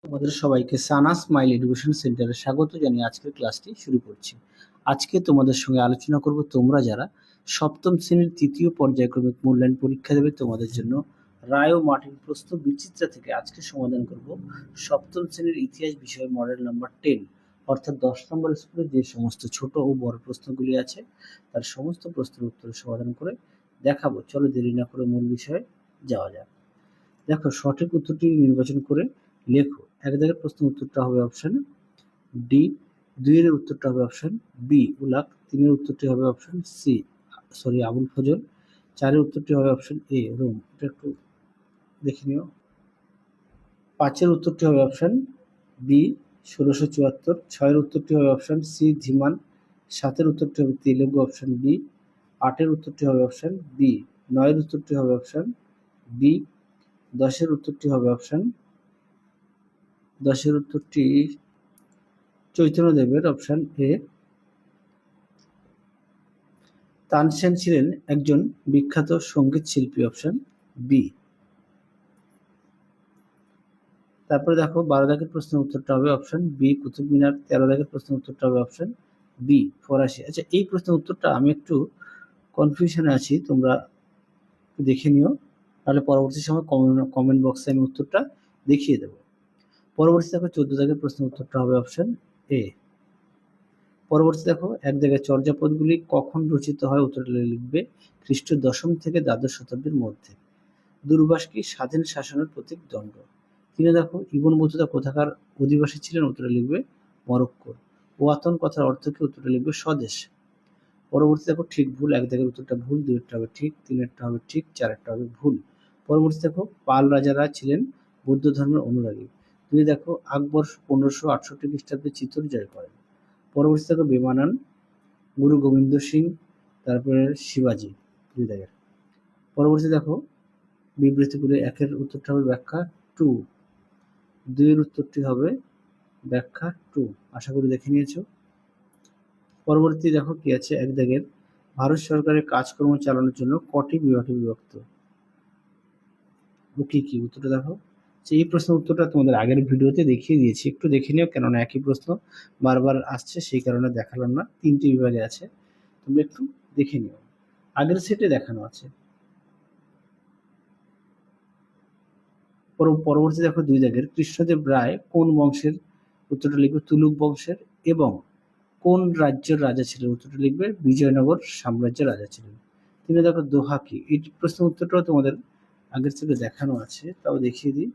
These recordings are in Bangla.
তোমাদের সবাইকে সানা স্মাইল এডুকেশন সেন্টারে স্বাগত জানিয়ে আজকের ক্লাসটি শুরু করছি। আজকে তোমাদের সঙ্গে আলোচনা করব তোমরা যারা সপ্তম শ্রেণীর তৃতীয় পর্যায়ক্রমিক মূল্যায়ন পরীক্ষা দেবে তোমাদের জন্য রায় ও মার্টিন প্রশ্ন বিচিত্রা থেকে আজকে সমাধান করব সপ্তম শ্রেণীর ইতিহাস বিষয় মডেল নাম্বার 10, অর্থাৎ 10 নম্বর স্কুলে যে সমস্ত ছোট ও বড় প্রশ্নগুলি আছে তার সমস্ত প্রশ্নের উত্তর সমাধান করে দেখাবো। চলো দেরি না করে মূল বিষয়ে যাওয়া যাক। দেখো, সঠিক উত্তরটি নির্বাচন করে লেখো। এক দাগের প্রশ্ন উত্তরটা হবে অপশন ডি, দুইয়ের উত্তরটা হবে অপশন বি উলাক, তিনের উত্তরটি হবে অপশন সি আবুল ফজল, চারের উত্তরটি হবে অপশন এ রোম। এটা একটু দেখে নিও। পাঁচের উত্তরটি হবে অপশন বি 1674, ছয়ের উত্তরটি হবে অপশন সি ধিমান, সাতের উত্তরটি হবে তেলেগু অপশন বি, আটের উত্তরটি হবে অপশন বি, নয়ের উত্তরটি হবে অপশন বি, দশের উত্তরটি হবে অপশন চৈতন্যদেবের অপশন এ। তানসেন ছিলেন একজন বিখ্যাত সঙ্গীত শিল্পী অপশন বি। তারপরে দেখো 12 দাগের প্রশ্নের উত্তরটা হবে অপশন বি কুতুব মিনার, 13 দাগের প্রশ্নের উত্তরটা হবে অপশন বি ফরাসি। আচ্ছা, এই প্রশ্নের উত্তরটা আমি একটু কনফিউশনে আছি, তোমরা দেখে নিও, তাহলে পরবর্তী সময় কমেন্ট বক্সে আমি উত্তরটা দেখিয়ে দেবো। পরবর্তী দেখো 14 দাগের প্রশ্নের উত্তরটা হবে অপশন এ। পরবর্তী দেখো, এক জায়গায় চর্যাপদগুলি কখন রচিত হয়, উত্তরটা লিখবে খ্রিস্ট 10ম থেকে দ্বাদশ শতাব্দীর মধ্যে। দুর্বাস কি স্বাধীন শাসনের প্রতীক দণ্ড। তিনি দেখো ইবন বতুতা কোথাকার অধিবাসী ছিলেন, উত্তরটা লিখবে মরক্কোর। ওয়াতন কথার অর্থ কি, উত্তরটা লিখবে স্বদেশ। পরবর্তী দেখো ঠিক ভুল, এক দাগের উত্তরটা ভুল, দুইটা হবে ঠিক, তিনেরটা হবে ঠিক, চারেরটা হবে ভুল। পরবর্তী দেখো পাল রাজারা ছিলেন বৌদ্ধ ধর্মের অনুরাগী। তুমি দেখো আকবর 1568 খ্রিস্টাব্দে চিত্তর জয় করেন। পরবর্তী দেখো বেমানান গুরু গোবিন্দ সিং, তারপরে শিবাজি, দুই দাগের। পরবর্তী দেখো বিবৃতিগুলি, একের উত্তরটা হবে ব্যাখ্যা 2, দুইয়ের উত্তরটি হবে ব্যাখ্যা 2। আশা করি দেখে নিয়েছো। পরবর্তী দেখো কি আছে, এক দাগের ভারত সরকারের কাজকর্ম চালানোর জন্য কটি বিভাগে বিভক্ত, ও কি কি, উত্তরটা দেখো। এই প্রশ্নের উত্তরটা তোমাদের আগের ভিডিওতে দেখিয়ে দিয়েছি, একটু দেখে নিও, কেননা একই প্রশ্ন বারবার আসছে, সেই কারণে দেখালাম না। 3টি বিভাগে আছে, তোমরা একটু দেখে নিও, আগের সেটে দেখানো আছে। পরবর্তী দেখো 2 দাগের কৃষ্ণদেব রায় কোন বংশের, উত্তরটা লিখবে তুলুক বংশের, এবং কোন রাজ্যের রাজা ছিলেন, উত্তরটা লিখবে বিজয়নগর সাম্রাজ্যের রাজা ছিলেন। 3 দেখো দোহা কি, এই প্রশ্নের উত্তরটাও তোমাদের আগের থেকে দেখানো আছে, তাও দেখিয়ে দিই।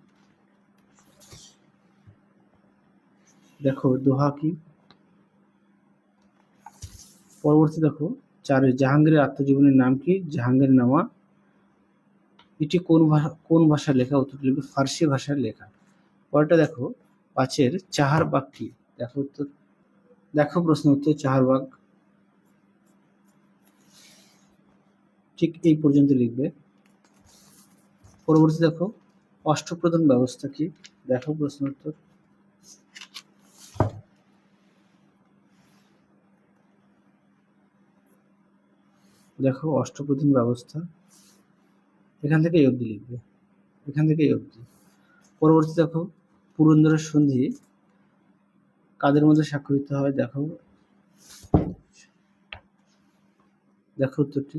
দেখো দোহা কি। পরবর্তী দেখো 4 জাহাঙ্গীরের আত্মজীবনীর নাম কি, জাহাঙ্গীর নামা, এটি কোন ভাষায় লেখা, উত্তরটা লিখবে ফার্সি ভাষায় লেখা। পরেরটা দেখো 5 চাহারবাগ কি, দেখো উত্তর, দেখো প্রশ্ন উত্তর চাহারবাগ ঠিক এই পর্যন্ত লিখবে। পরবর্তী দেখো অষ্টপ্রধান ব্যবস্থা কি, দেখো প্রশ্ন উত্তর। দেখো অষ্টপ্রধান ব্যবস্থা, এখান থেকে এই অবধি লিখবে, এখান থেকে এই অবধি। পরবর্তী দেখো পুরন্দরের সন্ধি কাদের মধ্যে স্বাক্ষরিত হয়, দেখো দেখো উত্তরটি।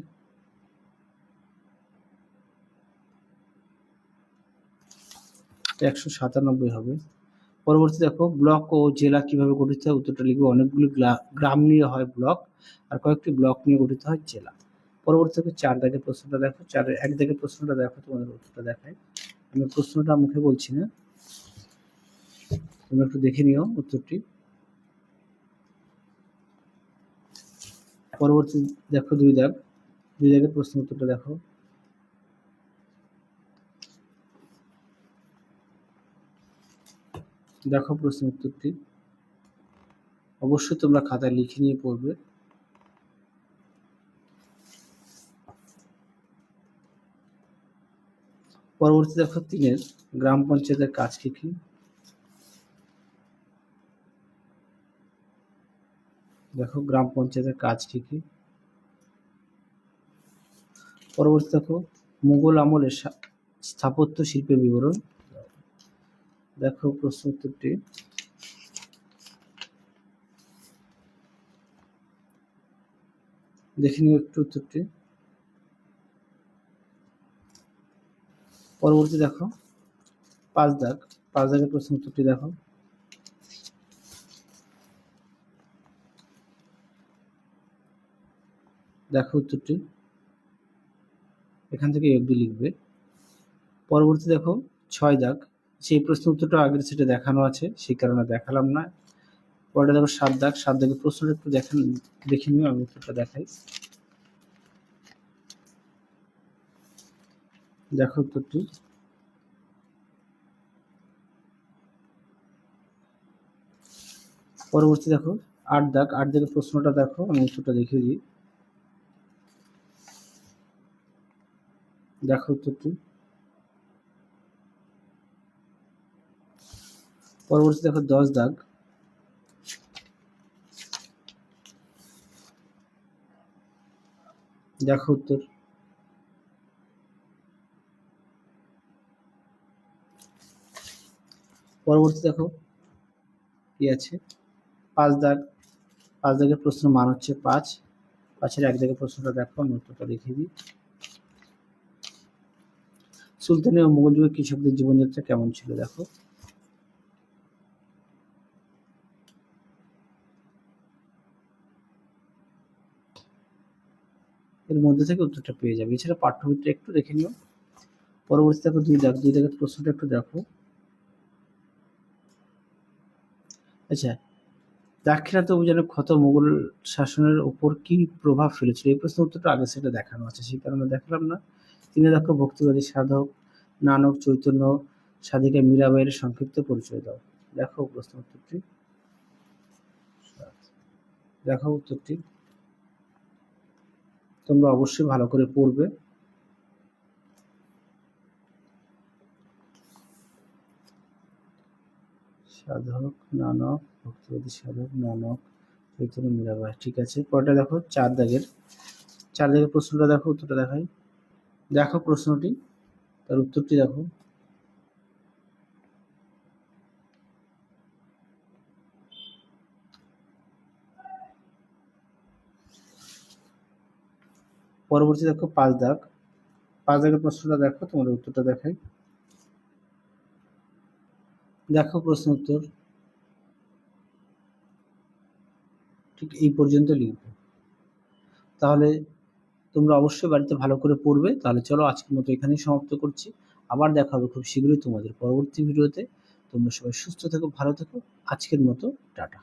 এটা 197 হবে। পরবর্তী দেখো ব্লক ও জেলা কিভাবে গঠিত হয়, উত্তরটা লিখবে অনেকগুলি গ্রাম নিয়ে হয় ব্লক, আর কয়েকটি ব্লক নিয়ে গঠিত হয় জেলা। পরবর্তী থেকে 4 দাগের প্রশ্নটা দেখো, 1 দাগের প্রশ্নটা দেখো, তোমাদের উত্তরটা দেখায়, আমি প্রশ্নটা মুখে বলছি না, তোমরা একটু দেখে নিও উত্তরটি। পরবর্তী দেখো 2 দাগের প্রশ্ন উত্তরটা দেখো। দেখো প্রশ্ন উত্তরটি, অবশ্যই তোমরা খাতায় লিখে নিয়ে পড়বে। পরবর্তী দেখো 3 গ্রাম পঞ্চায়েতের কাজ কি কি, দেখো গ্রাম পঞ্চায়েতের কাজ কি কি। পরবর্তী দেখো মুঘল আমলের স্থাপত্য শিল্পের বিবরণ, দেখো প্রশ্ন উত্তরটি। দেখে নিও একটু উত্তরটি। পরবর্তী দেখো 5 দাগ, 5 দাগের প্রশ্ন উত্তরটি দেখো। দেখো উত্তরটি, এখান থেকে অবধি লিখবে। পরবর্তী দেখো 6 দাগ, সেই প্রশ্ন উত্তরটা আগের সেটে দেখানো আছে, সেই কারণে দেখালাম না। পরেরটা দেখো 7 দাগ, 7 দাগের প্রশ্নটা একটু দেখে নিও, আমি উত্তরটা দেখাই। দেখো উত্তরটি। পরবর্তী দেখো 8 দাগ, 8 দাগের প্রশ্নটা দেখো, আমি উত্তরটা দেখিয়ে দিই। দেখো উত্তরটি। পরবর্তী দেখো 10 দাগ, দেখো উত্তর। পরবর্তী দেখো কি আছে 5 দাগ, 5 দাগের প্রশ্ন মান হচ্ছে 5, 5-এর 1 দাগের প্রশ্নটা দেখো, আমি উত্তরটা দেখিয়ে দিই। সুলতানি ও মুঘল যুগে কৃষকদের জীবনযাত্রা কেমন ছিল দেখো। এর মধ্যে থেকে উত্তরটা পেয়ে যাবে, এছাড়া পাঠ্যপুস্তকটা একটু দেখে নিও। পরবর্তী দেখো 2 দাগ, 2 দাগের প্রশ্নটা একটু দেখো। আচ্ছা, দাক্ষিণাত্য অভিযানের ক্ষত মুঘল শাসনের উপর কি প্রভাব ফেলেছিল, এই প্রশ্নের উত্তরটা আগে সেটা দেখানো আছে, সেই কারণে দেখালাম না। 3 দেখো ভক্তিবাদী সাধক নানক চৈতন্য সাধিকা মীরাবাইয়ের সংক্ষিপ্ত পরিচয় দাও। দেখো প্রশ্ন উত্তরটি। দেখো উত্তরটি, তোমরা অবশ্যই ভালো করে পড়বে। সাধক নানক, ভক্তিবাদী সাধক নানক চৈতন্য মীরাবাই, ঠিক আছে। পরেরটা দেখো 4 দাগের, 4 দাগের প্রশ্নটা দেখো, উত্তরটা দেখাই। দেখো প্রশ্নটি, তার উত্তরটি দেখো। পরবর্তী দেখো 5 দাগ, 5 দাগের প্রশ্নটা দেখো, তোমাদের উত্তরটা দেখাই। দেখো প্রশ্ন উত্তর, ঠিক এই পর্যন্ত লিখবে। তাহলে তোমরা অবশ্যই বাড়িতে ভালো করে পড়বে। তাহলে চলো আজকের মতো এখানেই সমাপ্ত করছি। আবার দেখা হবে খুব শীঘ্রই তোমাদের পরবর্তী ভিডিওতে। তোমরা সবাই সুস্থ থেকো, ভালো থেকো। আজকের মতো টাটা।